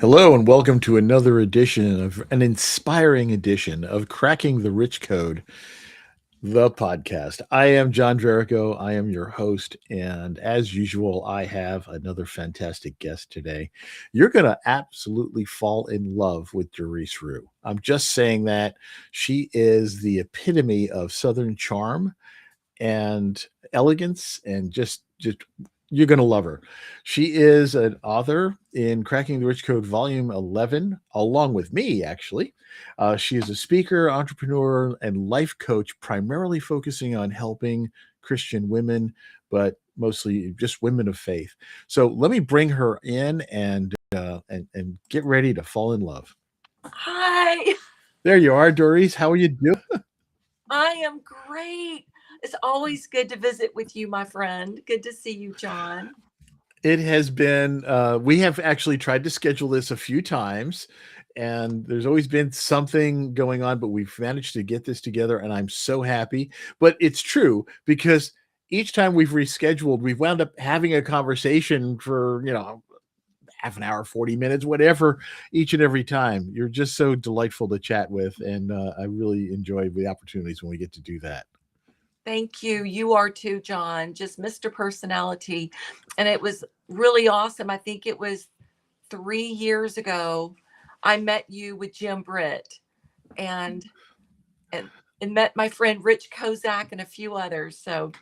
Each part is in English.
Hello, and welcome to another edition of an inspiring edition of Cracking the Rich Code, the podcast. I am John Verico. I am your host. And as usual, I have another fantastic guest today. You're going to absolutely fall in love with Dorease Rioux. I'm just saying that she is the epitome of Southern charm and elegance and just you're going to love her. She is an author in Cracking the Rich Code Volume 11, along with me, actually. She is a speaker, entrepreneur, and life coach, primarily focusing on helping Christian women, but mostly just women of faith. So let me bring her in and get ready to fall in love. Hi, There you are, Doris. How are you doing? I am great. It's always good to visit with you, my friend. Good to see you, John. It has been, we have actually tried to schedule this a few times, and there's always been something going on, but we've managed to get this together, and I'm so happy. But it's true because each time we've rescheduled, we've wound up having a conversation for, half an hour, 40 minutes, whatever, each and every time. You're just so delightful to chat with, and I really enjoy the opportunities when we get to do that. Thank you. You are too, John. Just Mr. Personality. And it was really awesome. I think it was 3 years ago. I met you with Jim Britt and and, and met my friend Rich Kozak and a few others. So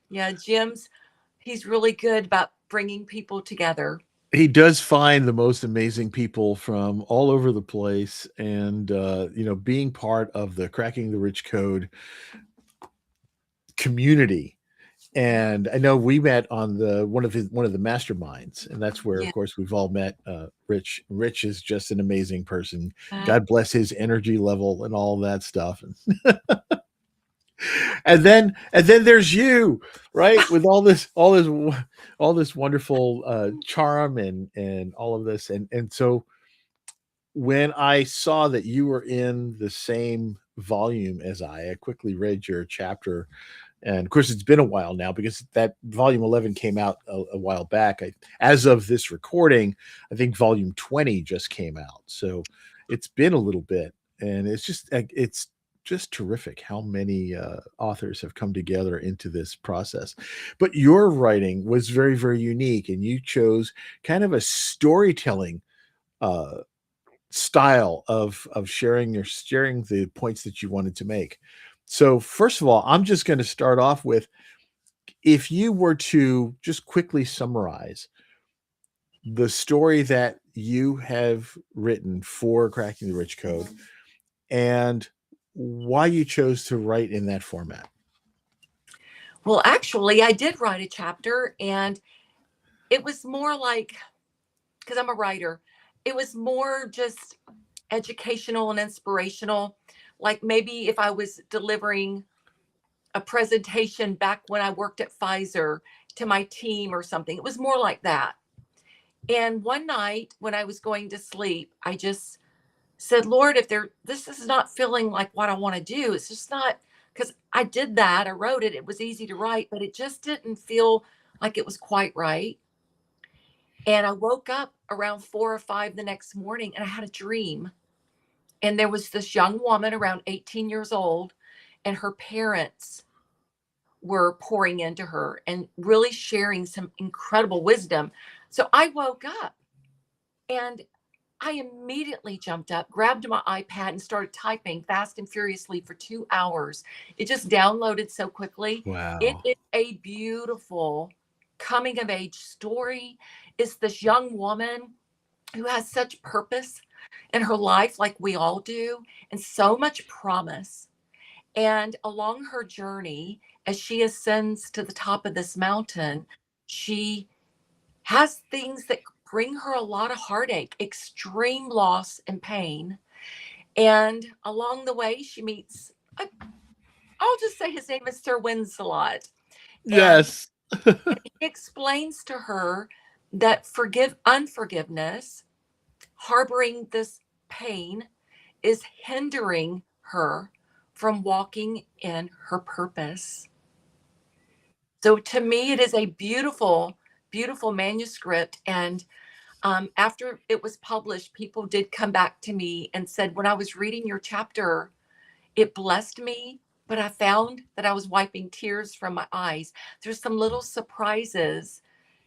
yeah, he's really good about bringing people together. He does find the most amazing people from all over the place, and being part of the Cracking the Rich Code community. And I know we met on the one of the masterminds, and that's where, of Yeah. course, we've all met. Rich is just an amazing person. God bless his energy level and all that stuff. And then there's you, right, with all this wonderful charm and all of this. And so when I saw that you were in the same volume as I quickly read your chapter. And of course, it's been a while now because that volume 11 came out a while back. As of this recording, I think volume 20 just came out. So it's been a little bit. And it's just terrific how many authors have come together into this process. But your writing was very, very unique, and you chose kind of a storytelling uh, style of sharing the points that you wanted to make. So first of all, I'm just going to start off with, if you were to just quickly summarize the story that you have written for Cracking the Rich Code and why you chose to write in that format. Well, actually, I did write a chapter, and it was more like, because I'm a writer, it was more just educational and inspirational. Like maybe if I was delivering a presentation back when I worked at Pfizer to my team or something, it was more like that. And one night when I was going to sleep, I just said, Lord, if this is not feeling like what I want to do, it's just not, because I did that. I wrote it. It was easy to write, but it just didn't feel like it was quite right. And I woke up around 4 or 5 the next morning and I had a dream. And there was this young woman around 18 years old, and her parents were pouring into her and really sharing some incredible wisdom. So I woke up and I immediately jumped up, grabbed my iPad, and started typing fast and furiously for 2 hours. It just downloaded so quickly. It Wow. is a beautiful coming of age story. It's this young woman who has such purpose in her life, like we all do, and so much promise. And along her journey, as she ascends to the top of this mountain, she has things that bring her a lot of heartache, extreme loss and pain. And along the way, she meets, I'll just say his name is Sir Winslow. And Yes. he explains to her that unforgiveness, harboring this pain, is hindering her from walking in her purpose. So to me, it is a beautiful, beautiful manuscript. And After it was published, people did come back to me and said, when I was reading your chapter, it blessed me, but I found that I was wiping tears from my eyes. There's some little surprises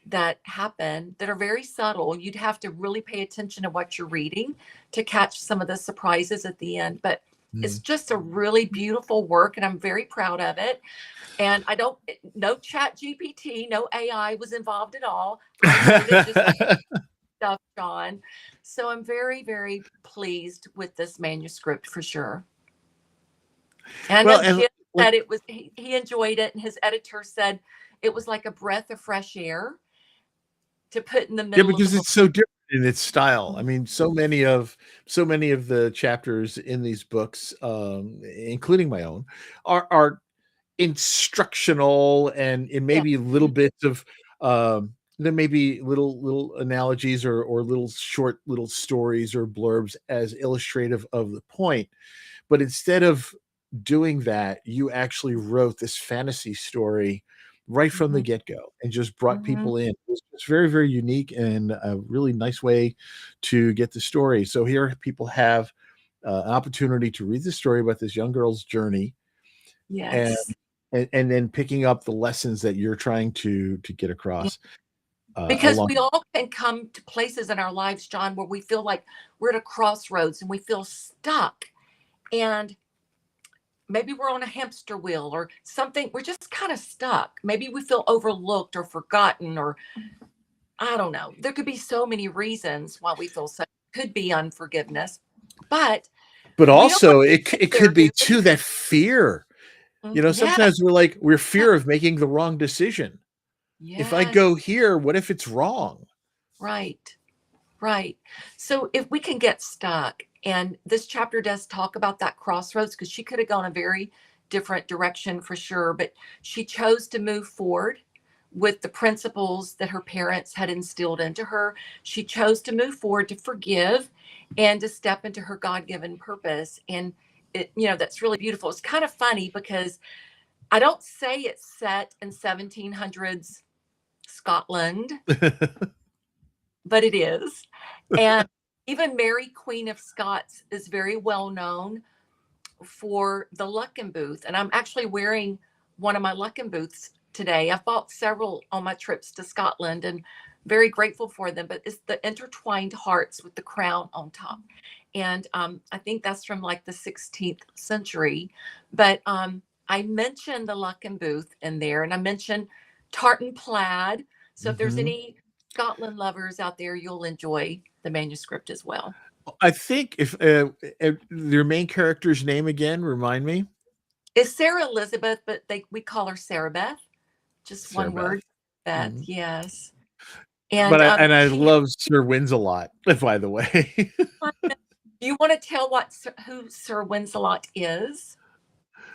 that happen that are very subtle. You'd have to really pay attention to what you're reading to catch some of the surprises at the end. But it's Mm. just a really beautiful work, and I'm very proud of it. And I don't, no chat GPT, no AI was involved at all. I wrote it just like stuff, John. So I'm very, very pleased with this manuscript for sure. And I Well, know and Jim like, said he enjoyed it, and his editor said it was like a breath of fresh air to put in the yeah, middle of the because book. it's so different in its style. I mean, so many of the chapters in these books, including my own, are instructional, and it may Yeah. be little bits of there may be little analogies, or little short little stories or blurbs as illustrative of the point. But instead of doing that, you actually wrote this fantasy story right from the Mhm. get-go and just brought Mhm. people in. It's very, very unique and a really nice way to get the story. So here people have an opportunity to read the story about this young girl's journey, and Yes. and then picking up the lessons that you're trying to get Yeah. across Because along. we all can come to places in our lives, John, where we feel like we're at a crossroads and we feel stuck. And maybe we're on a hamster wheel or something. We're just kind of stuck. Maybe we feel overlooked or forgotten, or I don't know. There could be so many reasons why we feel so. Could be unforgiveness, but But we don't want also to sit it there, could be do we? too that fear. Yes, Sometimes we're fear of making the wrong decision. If I yes, go here, what if it's wrong? right, right. So if we can get stuck, and this chapter does talk about that crossroads, because she could have gone a very different direction for sure, but she chose to move forward with the principles that her parents had instilled into her. She chose to move forward, to forgive, and to step into her God-given purpose. And that's really beautiful. It's kind of funny because I don't say it's set in 1700s Scotland, but it is. And even Mary, Queen of Scots, is very well known for the Luckin Booth. And I'm actually wearing one of my Luckin Booths today. I've bought several on my trips to Scotland and very grateful for them. But it's the intertwined hearts with the crown on top. And I think that's from like the 16th century. But I mentioned the Luckin Booth in there, and I mentioned tartan plaid. So if there's Mhm. any Scotland lovers out there, you'll enjoy the manuscript as well. I think if your main character's name again, remind me. It's Sarah Elizabeth, but we call her Sarah Beth. Just Sarah one Beth. word, Beth. Mhm. Yes, But and I she. love Sir Wins-a-Lot, by the way. Do you want to tell who Sir Wincelot is?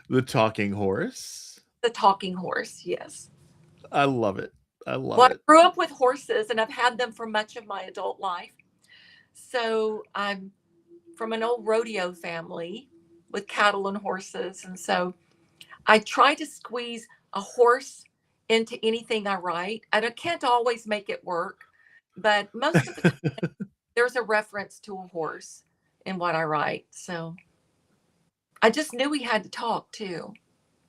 The talking horse. The talking horse. Yes. I love it. I love Well, I it. grew up with horses, and I've had them for much of my adult life. So I'm from an old rodeo family with cattle and horses, and so I try to squeeze a horse into anything I write. And I can't always make it work, but most of the time there's a reference to a horse in what I write. So I just knew we had to talk too,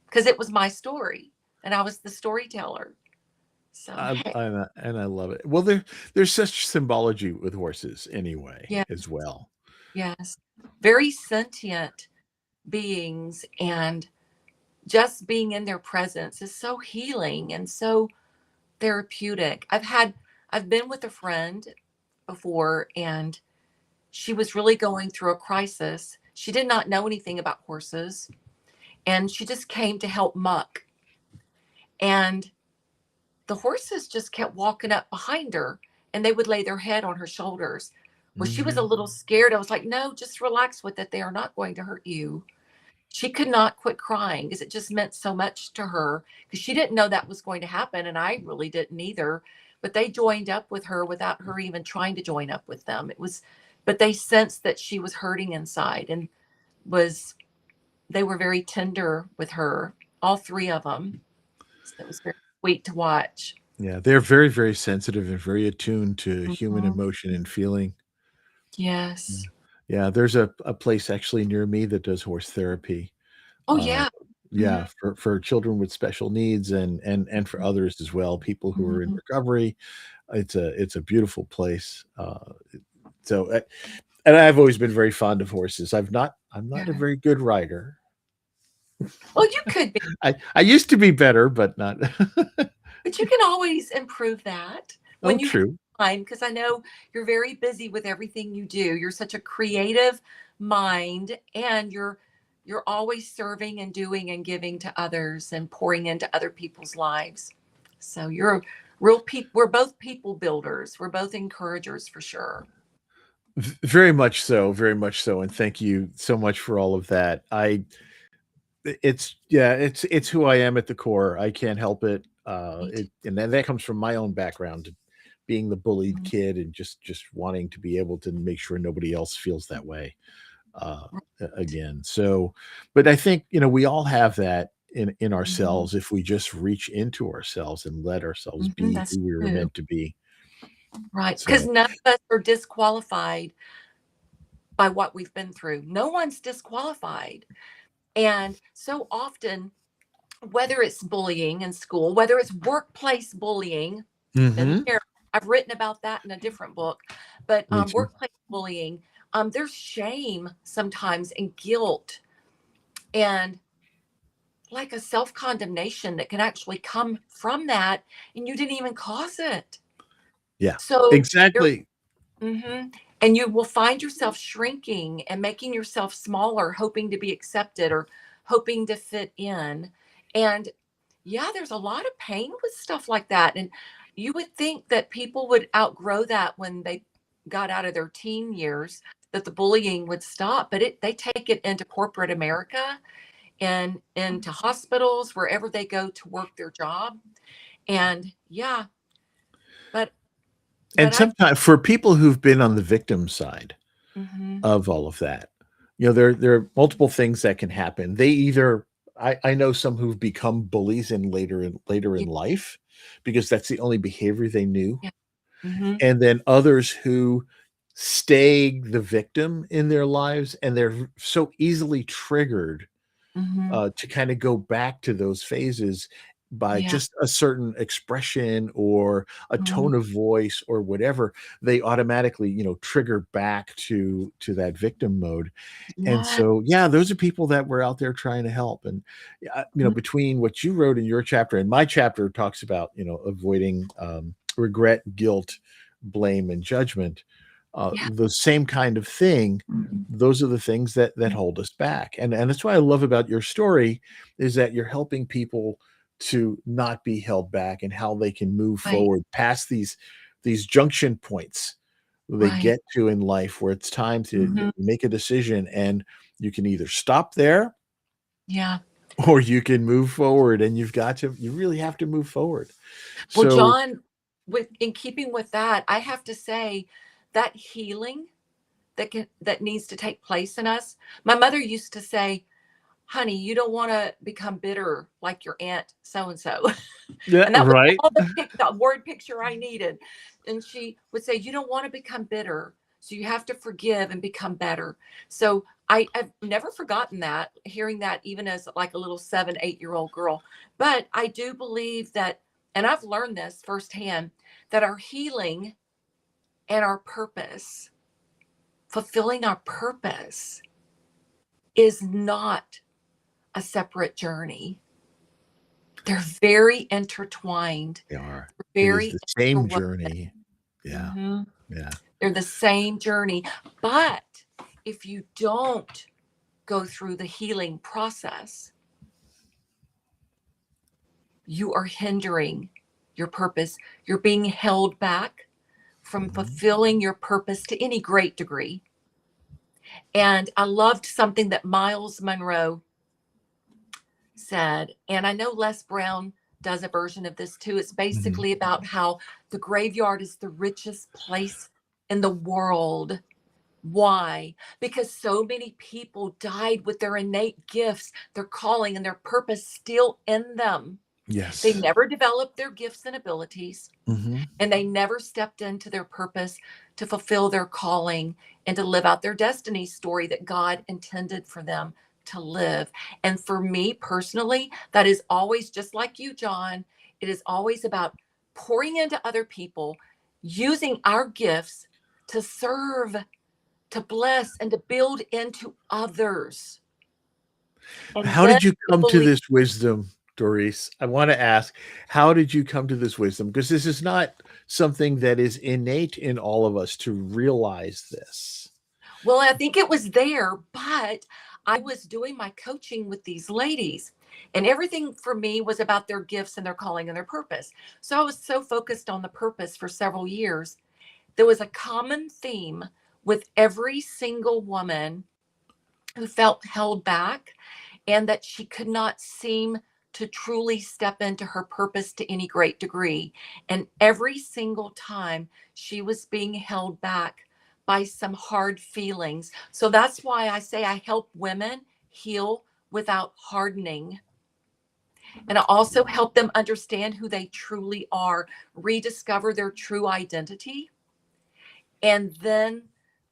because it was my story and I was the storyteller. So, hey, And I love it. Well, there's such symbology with horses anyway yeah, as well. yes. Very sentient beings, and just being in their presence is so healing and so therapeutic. I've been with a friend before, and she was really going through a crisis. She did not know anything about horses, and she just came to help muck. And the horses just kept walking up behind her, and they would lay their head on her shoulders. Well, she was a Mhm. little scared. I was like, no, just relax with it. They are not going to hurt you. She could not quit crying because it just meant so much to her, because she didn't know that was going to happen. And I really didn't either. But they joined up with her without her even trying to join up with them. But they sensed that she was hurting inside, and was, they were very tender with her, all three of them. So it was very sweet to watch. Yeah, they're very, very sensitive and very attuned to human Mhm. emotion and feeling. Yeah. Yes. Yeah, there's a place actually near me that does horse therapy. Oh, Uh, yeah. yeah, Mhm. for children with special needs and for others as well, people who are in Mhm. recovery. It's a beautiful place. So, and I've always been very fond of horses. I'm not a Yeah. very good rider. Well, you could be, I used to be better, but not. but you can always improve that Oh, when you have true. time, because I know you're very busy with everything you do. You're such a creative mind, and you're always serving and doing and giving to others and pouring into other people's lives. So you're a real people. We're both people builders. We're both encouragers for sure. Very much so, very much so, and thank you so much for all of that. It's yeah, it's who I am at the core. I can't help it. Me too. And then that comes from my own background, being the bullied Mhm. kid and just wanting to be able to make sure nobody else feels that way. Right. Again. So, but I think we all have that in Mhm. ourselves if we just reach into ourselves and let ourselves Mhm. be That's who we were true. meant to be. Right. Because So, none of us are disqualified by what we've been through. No one's disqualified. And so often, whether it's bullying in school, whether it's workplace bullying, been hmm, there. I've written about that in a different book, but me too. workplace bullying, there's shame sometimes and guilt and like a self condemnation that can actually come from that, and you didn't even cause it. Yeah, So there, exactly. and you will find yourself shrinking and making yourself smaller, hoping to be accepted or hoping to fit in. And yeah, there's a lot of pain with stuff like that. And you would think that people would outgrow that when they got out of their teen years, that the bullying would stop. But they take it into corporate America and into hospitals, wherever they go to work their job. And yeah, but And I. sometimes for people who've been on the victim side Mhm. of all of that, there are multiple things that can happen. They either I know some who've become bullies in later in Yeah, life because that's the only behavior they knew. yeah. Mhm. And then others who stay the victim in their lives and they're so easily triggered Mhm. to kind of go back to those phases by Yeah. just a certain expression or a Mhm. tone of voice or whatever. They automatically trigger back to that victim mode. And Yeah. so, yeah, those are people that we're out there trying to help. And Mhm. between what you wrote in your chapter and my chapter talks about avoiding regret, guilt, blame, and judgment. Yeah. The same kind of thing. Those are the things that hold us back. And that's what I love about your story is that you're helping people to not be held back and how they can move Right. forward past these junction points they Right. get to in life where it's time to Mhm. make a decision, and you can either stop there Yeah. or you can move forward, and you really have to move forward. Well, So John, with in keeping with that, I have to say that healing that needs to take place in us. My mother used to say, "Honey, you don't want to become bitter like your aunt so and so." yeah, And that was right. all the word picture I needed. And she would say, "You don't want to become bitter. So you have to forgive and become better." So I've never forgotten that, hearing that even as like a little 7, 8 year old girl. But I do believe that, and I've learned this firsthand, that our healing and our purpose, fulfilling our purpose, is not a separate journey. They're very intertwined, They are. It is very the same interwoven. journey. Yeah, Mhm. yeah. They're the same journey. But if you don't go through the healing process, you are hindering your purpose. You're being held back from Mhm, fulfilling your purpose to any great degree. And I loved something that Miles Monroe said. And I know Les Brown does a version of this too. It's mhm. basically about how the graveyard is the richest place in the world. Why? Because so many people died with their innate gifts, their calling, and their purpose still in them. They Yes. never developed their gifts and abilities, Hmm. and they never stepped into their purpose to fulfill their calling and to live out their destiny story that God intended for them to live. And for me personally, that is always just like you, John. It is always about pouring into other people, using our gifts to serve, to bless, and to build into others. And How then did you we come to believe, this wisdom, Doris? I want to ask, how did you come to this wisdom? Because this is not something that is innate in all of us to realize this. well, I think it was there, but I was doing my coaching with these ladies, and everything for me was about their gifts and their calling and their purpose. So I was so focused on the purpose for several years. There was a common theme with every single woman who felt held back and that she could not seem to truly step into her purpose to any great degree. And every single time she was being held back by some hard feelings. So that's why I say I help women heal without hardening. And I also help them understand who they truly are, rediscover their true identity, and then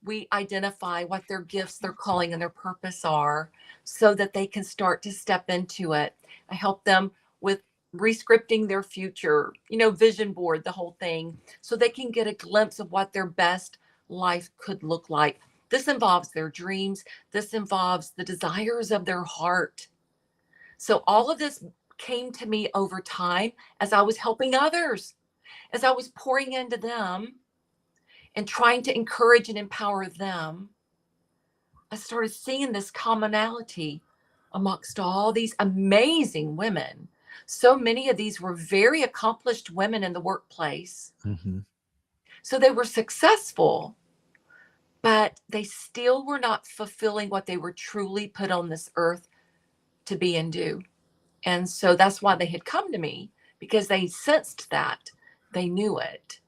we identify what their gifts, their calling, and their purpose are so that they can start to step into it. I help them with rescripting their future, vision board, the whole thing, so they can get a glimpse of what their best life could look like. This involves their dreams, this involves the desires of their heart. So all of this came to me over time as I was helping others, as I was pouring into them and trying to encourage and empower them. I started seeing this commonality amongst all these amazing women. So many of these were very accomplished women in the workplace. Mhm. So they were successful, but they still were not fulfilling what they were truly put on this earth to be and do. And so that's why they had come to me, because they sensed that, they knew it.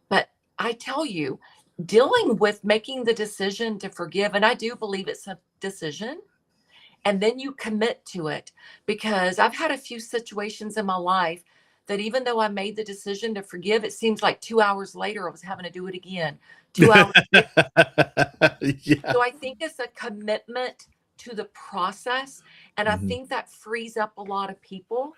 But I tell you, dealing with making the decision to forgive, and I do believe it's a decision, and then you commit to it. Because I've had a few situations in my life that even though I made the decision to forgive, it seems like 2 hours later I was having to do it again. 2 hours later. Yeah. So I think it's a commitment to the process. And I Mhm. think that frees up a lot of people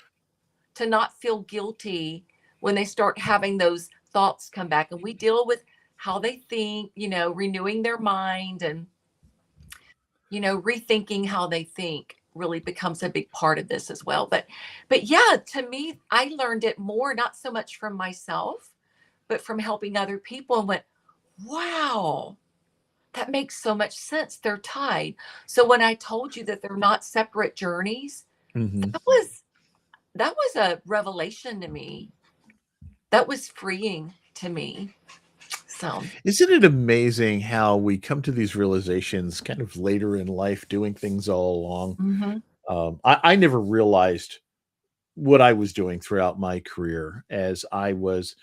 to not feel guilty when they start having those thoughts come back. And we deal with how they think, renewing their mind and, rethinking how they think really becomes a big part of this as well. But yeah, to me, I learned it more, not so much from myself, but from helping other people, and went, wow, that makes so much sense. They're tied. So when I told you that they're not separate journeys, Mhm. that was that was a revelation to me. That was freeing to me. So, Isn't it amazing how we come to these realizations kind of later in life doing things all along? mhm. I never realized what I was doing throughout my career as I was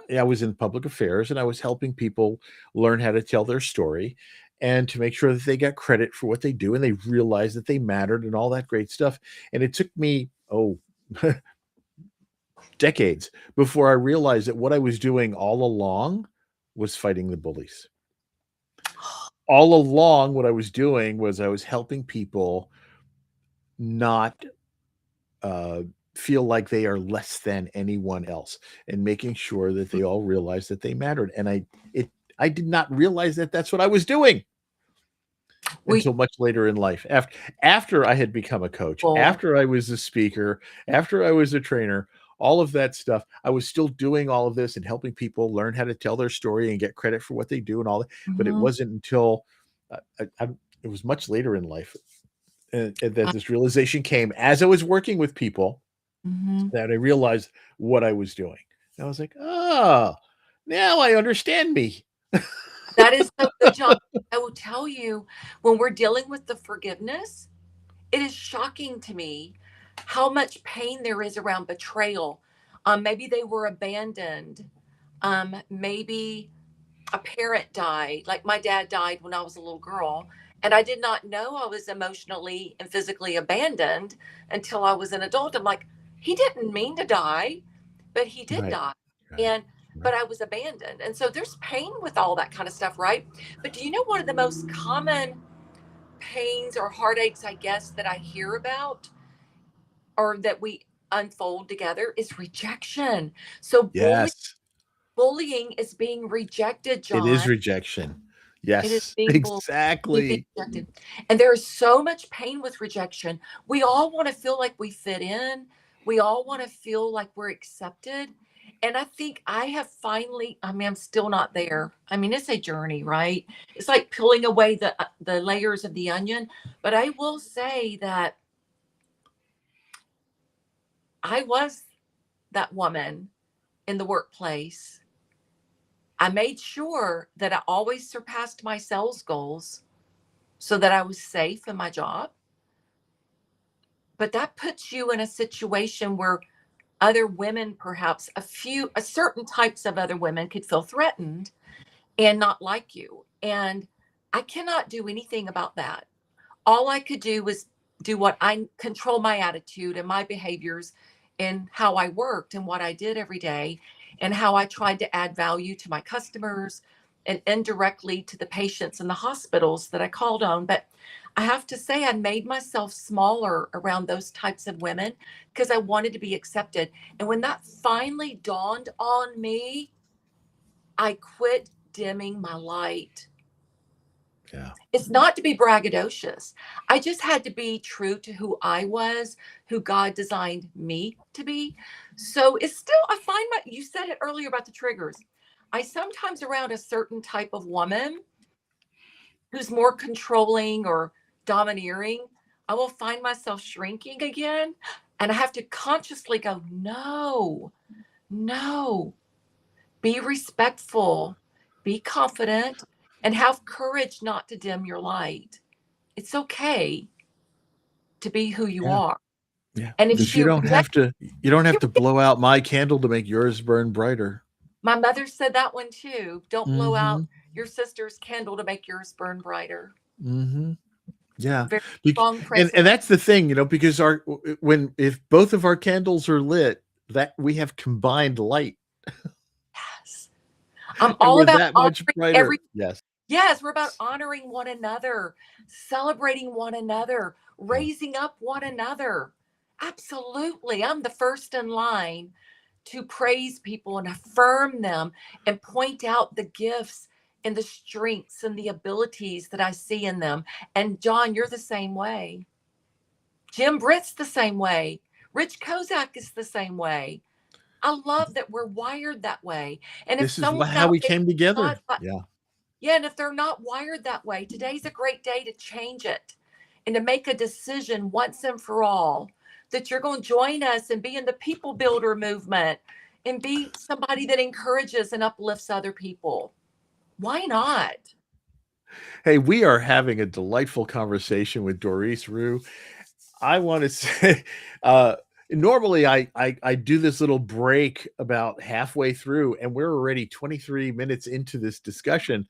in public affairs and I was helping people learn how to tell their story and to make sure that they got credit for what they do and they realized that they mattered and all that great stuff. And it took me, decades before I realized that what I was doing all along was fighting the bullies. All along, what I was doing was I was helping people not uh, feel like they are less than anyone else and making sure that they all realize that they mattered. And I did not realize that that's what I was doing We until much later in life. After I had become a coach, people, after I was a speaker, after I was a trainer, all of that stuff, I was still doing all of this and helping people learn how to tell their story and get credit for what they do and all that. But it mhm, wasn't until it was much later in life that uh, this realization came as I was working with people mhm. that I realized what I was doing. And I was like, oh, now I understand me. That is so good, John. I will tell you, when we're dealing with the forgiveness, it is shocking to me how much pain there is around betrayal. Maybe they were abandoned. Maybe a parent died. Like my dad died when I was a little girl, and I did not know I was emotionally and physically abandoned until I was an adult. I'm like, he didn't mean to die, but he did Right. die. Right. And but Right. I was abandoned. And so there's pain with all that kind of stuff, right? But do you know one of the most common pains or heartaches, I guess, that I hear about or that we unfold together is rejection. So Yes. bullying is being rejected, It is John. rejection. It is Yes. being bullied, being Exactly. rejected. And there is so much pain with rejection. We all want to feel like we fit in. We all want to feel like we're accepted. And I think I have finally, I mean, I'm still not there. I mean, it's a journey, right? It's like peeling away the layers of the onion. But I will say that I was that woman in the workplace. I made sure that I always surpassed my sales goals so that I was safe in my job. But that puts you in a situation where other women, perhaps a certain types of other women could feel threatened and not like you. And I cannot do anything about that. All I could do was do what I control my attitude and my behaviors and how I worked and what I did every day and how I tried to add value to my customers and indirectly to the patients in the hospitals that I called on. But I have to say, I made myself smaller around those types of women because I wanted to be accepted. And when that finally dawned on me, I quit dimming my light. Yeah. It's not to be braggadocious. I just had to be true to who I was, who God designed me to be. So it's still, I find you said it earlier about the triggers. I sometimes around a certain type of woman who's more controlling or domineering, I will find myself shrinking again. And I have to consciously go, no, no, be respectful, be confident, and have courage not to dim your light. It's okay to be who you Yeah. are. Yeah. And if Because she rejects you don't have you, to blow out my candle to make yours burn brighter. my mother said that one too. Don't blow out Mm-hmm. your sister's candle to make yours burn brighter. Mm-hmm. Yeah. Very strong And principle. that's the thing, because if both of our candles are lit, that we have combined light Yes. I'm and all we're about that much honoring brighter. every Yes. yes, we're about honoring one another, celebrating one another, Yeah. raising up one another. Absolutely. I'm the first in line to praise people and affirm them and point out the gifts and the strengths and the abilities that I see in them. And John, you're the same way. Jim Britt's the same way. Rich Kozak is the same way. I love that we're wired that way. And if This is someone how out we there came is together. not, Yeah. yeah, and if they're not wired that way, today's a great day to change it and to make a decision once and for all that you're going to join us and be in the people builder movement and be somebody that encourages and uplifts other people. Why not? Hey, we are having a delightful conversation with Dorease Rioux. I want to say, uh, normally I do this little break about halfway through, and we're already 23 minutes into this discussion,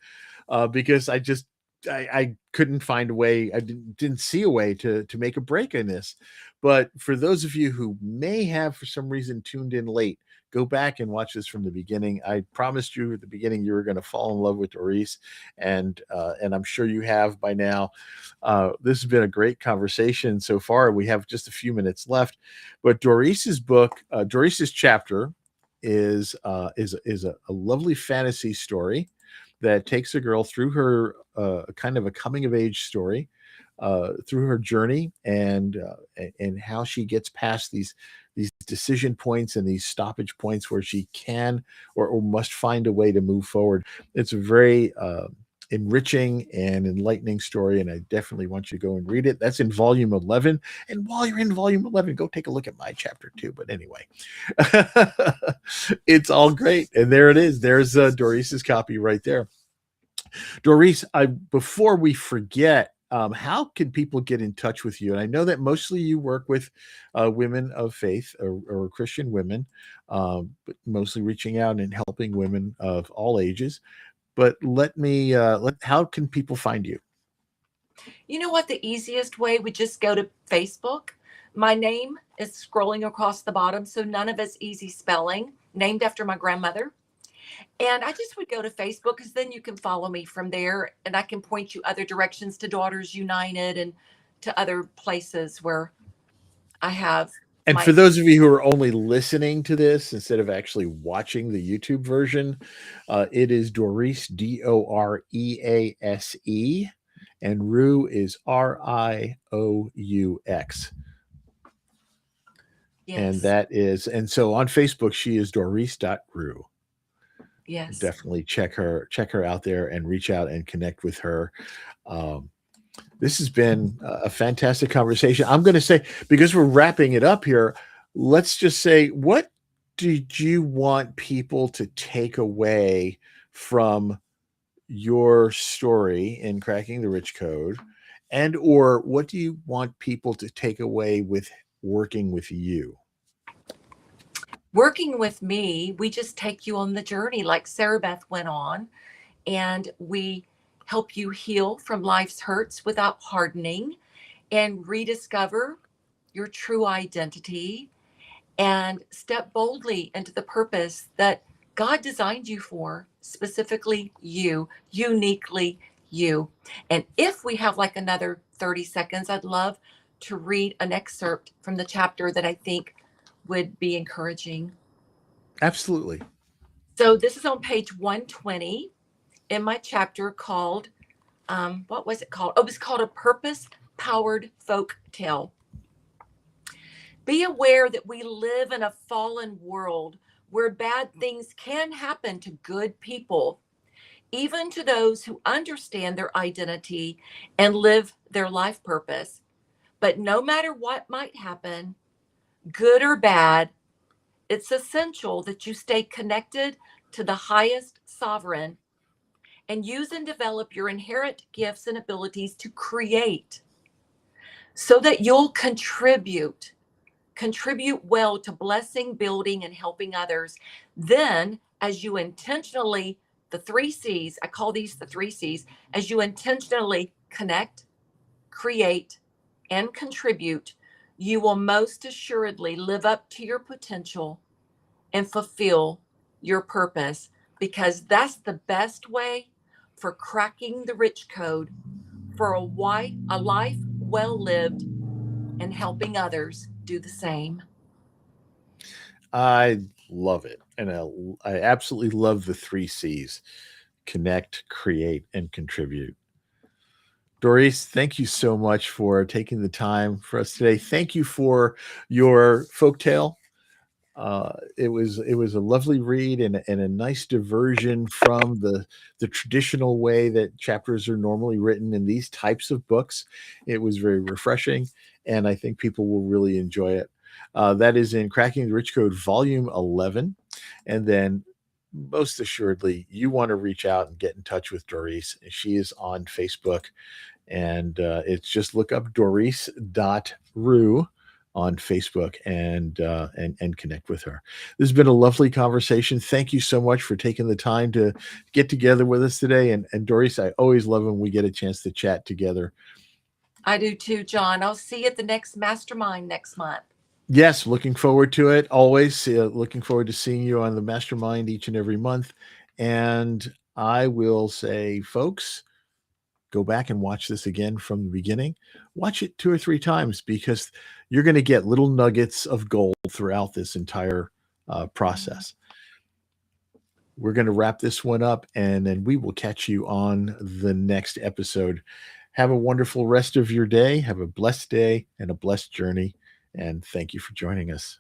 because I couldn't find a way. I didn't see a way to make a break in this. But for those of you who may have, for some reason, tuned in late, go back and watch this from the beginning. I promised you at the beginning you were going to fall in love with Dorease, and I'm sure you have by now. This has been a great conversation so far. We have just a few minutes left, but Dorease's book, Dorease's chapter, is a lovely fantasy story that takes a girl through her kind of a coming of age story, through her journey, and how she gets past these decision points and these stoppage points where she can or must find a way to move forward. It's a very enriching and enlightening story, and I definitely want you to go and read it. That's in volume 11. And while you're in volume 11, go take a look at my chapter too. But anyway, it's all great. And there it is. There's Dorease's copy right there. Dorease, before we forget, how can people get in touch with you? And I know that mostly you work with women of faith or Christian women, but mostly reaching out and helping women of all ages. But how can people find you? You know what? The easiest way would just go to Facebook. My name is scrolling across the bottom. So none of it's easy spelling, named after my grandmother. And I just would go to Facebook because then you can follow me from there and I can point you other directions to Daughters United and to other places where I have And my. for those of you who are only listening to this instead of actually watching the YouTube version, it is Dorease, Dorease, and Rioux is Riaux. And Yes. that is, and so on Facebook, she is Dorease.Rioux. Yes. Definitely check her out there and reach out and connect with her. Um, this has been a fantastic conversation. I'm going to say, because we're wrapping it up here, let's just say, what did you want people to take away from your story in Cracking the Rich Code? And or what do you want people to take away with working with you? Working with me, we just take you on the journey like Sarah Beth went on, and we help you heal from life's hurts without hardening and rediscover your true identity and step boldly into the purpose that God designed you for, specifically you, uniquely you. And if we have like another 30 seconds, I'd love to read an excerpt from the chapter that I think would be encouraging. Absolutely. So this is on page 120 in my chapter called, what was it called? Oh, it was called A Purpose Powered Folk Tale. Be aware that we live in a fallen world where bad things can happen to good people, even to those who understand their identity and live their life purpose. But no matter what might happen, good or bad, it's essential that you stay connected to the highest sovereign and use and develop your inherent gifts and abilities to create so that you'll contribute well to blessing, building, and helping others. Then, as you intentionally, the three C's, I call these the three C's, as you intentionally connect, create, and contribute, you will most assuredly live up to your potential and fulfill your purpose, because that's the best way for cracking the rich code for a life well lived and helping others do the same. I love it. And I absolutely love the three C's: connect, create, and contribute. Dorease, thank you so much for taking the time for us today. Thank you for your folktale. It was a lovely read and a nice diversion from the traditional way that chapters are normally written in these types of books. It was very refreshing, and I think people will really enjoy it. That is in Cracking the Rich Code, Volume 11, and then most assuredly, you want to reach out and get in touch with Dorease. She is on Facebook, and it's just look up Dorease.Rioux on Facebook and connect with her. This has been a lovely conversation. Thank you so much for taking the time to get together with us today. And Dorease, I always love when we get a chance to chat together. I do too, John. I'll see you at the next mastermind next month. Yes, looking forward to it. Always looking forward to seeing you on the mastermind each and every month. And I will say, folks, go back and watch this again from the beginning. Watch it 2 or 3 times, because you're going to get little nuggets of gold throughout this entire process. We're going to wrap this one up, and then we will catch you on the next episode. Have a wonderful rest of your day. Have a blessed day and a blessed journey. And thank you for joining us.